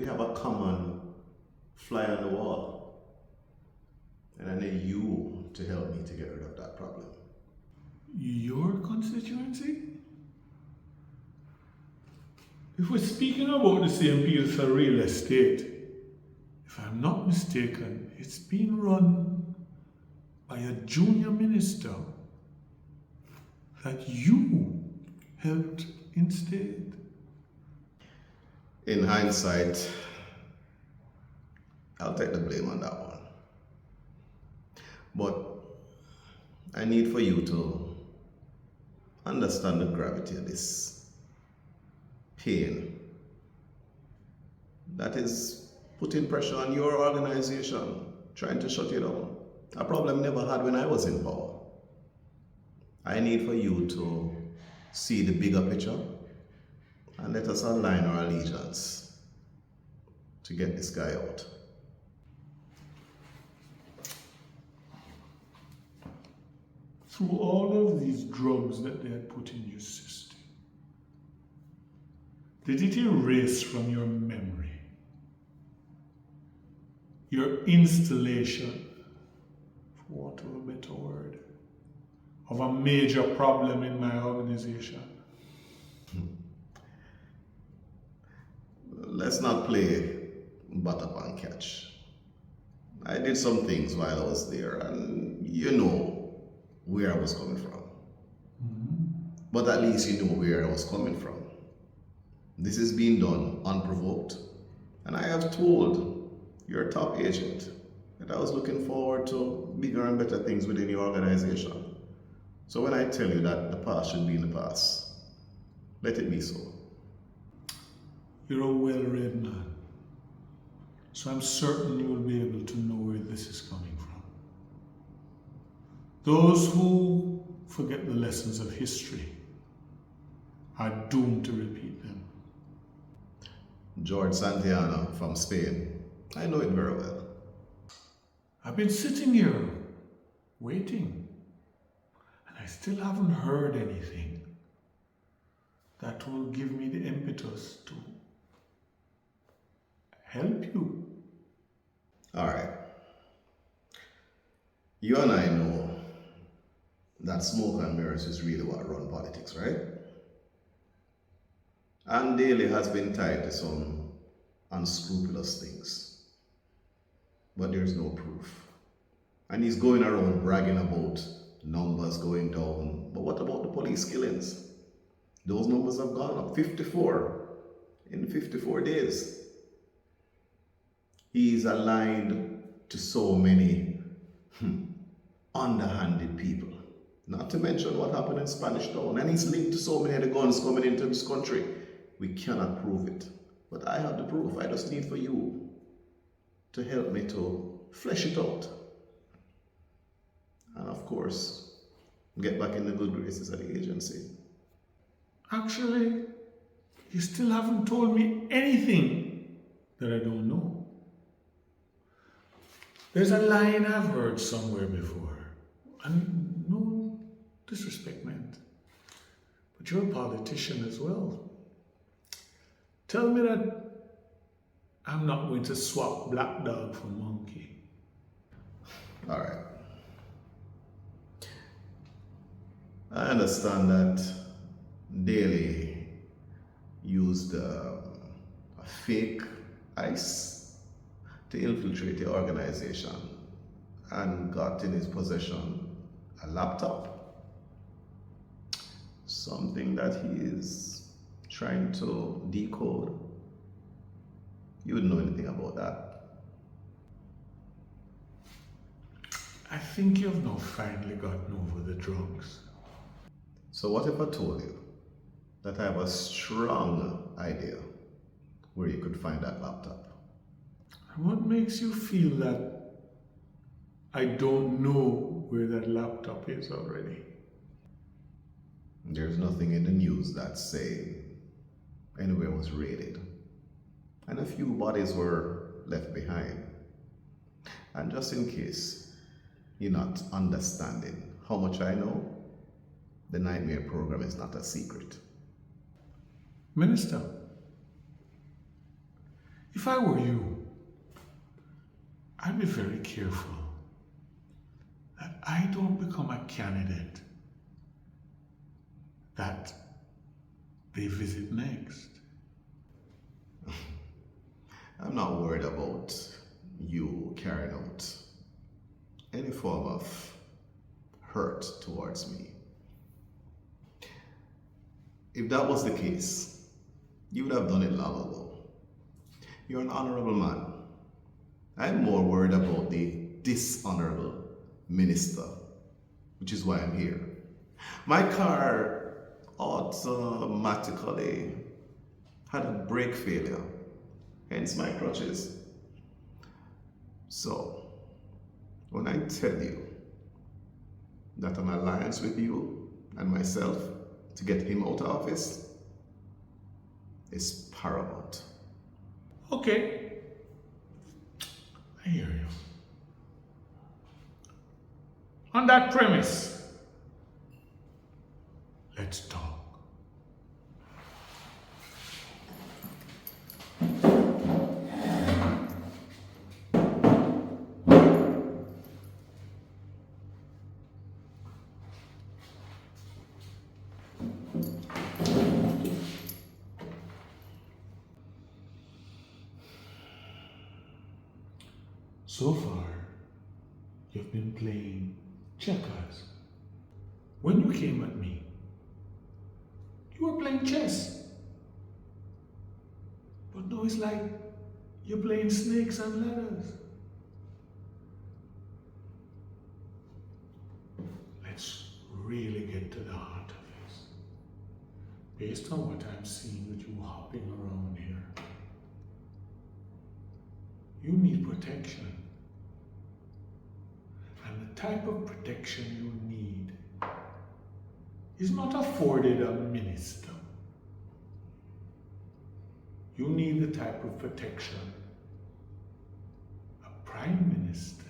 We have a common fly on the wall. And I need you to help me to get rid of that problem. Your constituency? If we're speaking about the same field for real estate, if I'm not mistaken, it's being run by a junior minister that you helped instate. In hindsight, I'll take the blame on that one. But I need for you to understand the gravity of this pain that is putting pressure on your organization, trying to shut you down. A problem never had when I was in power. I need for you to see the bigger picture and let us align our allegiance to get this guy out. Through all of these drugs that they had put in your system, did it erase from your memory your installation, for want of a better word, of a major problem in my organization? Let's not play butt up and catch. I did some things while I was there, and you know where I was coming from. But at least you know where I was coming from. This is being done unprovoked, and I have told your top agent that I was looking forward to bigger and better things within your organization. So when I tell you that the past should be in the past, let it be so. You're a well-read man, so I'm certain you will be able to know where this is coming from. Those who forget the lessons of history are doomed to repeat them. George Santillana from Spain. I know it very well. I've been sitting here waiting, and I still haven't heard anything that will give me the impetus to help you. All right. You and I know that smoke and mirrors is really what run politics, right? And Daley has been tied to some unscrupulous things. But there's no proof. And he's going around bragging about numbers going down. But what about the police killings? Those numbers have gone up 54 in 54 days. He's aligned to so many underhanded people. Not to mention what happened in Spanish Town. And he's linked to so many of the guns coming into this country. We cannot prove it. But I have the proof. I just need for you to help me to flesh it out. And of course, get back in the good graces of the agency. Actually, you still haven't told me anything that I don't know. There's a line I've heard somewhere before, and no disrespect meant, but you're a politician as well. Tell me that I'm not going to swap black dog for monkey. All right. I understand that Daley used a fake ICE to infiltrate the organization and got in his possession a laptop. Something that he is trying to decode. You wouldn't know anything about that. I think you've now finally gotten over the drugs. So what if I told you that I have a strong idea where you could find that laptop? And what makes you feel that I don't know where that laptop is already? There's nothing in the news that's saying anywhere was raided. And a few bodies were left behind. And just in case you're not understanding how much I know, the Nightmare program is not a secret. Minister, If I were you, I'd be very careful that I don't become a candidate that they visit next. I'm not worried about you carrying out any form of hurt towards me. If that was the case, you would have done it long ago. You're an honorable man. I'm more worried about the dishonorable minister, which is why I'm here. My car automatically had a brake failure, hence my crutches. So, when I tell you that an alliance with you and myself to get him out of office is paramount. Okay, I hear you. On that premise, let's talk. So far, you've been playing checkers. When you came at me, you were playing chess. But now it's like you're playing snakes and ladders. Let's really get to the heart of this. Based on what I'm seeing with you hopping around here, you need protection. And the type of protection you need is not afforded a minister. You need the type of protection a prime minister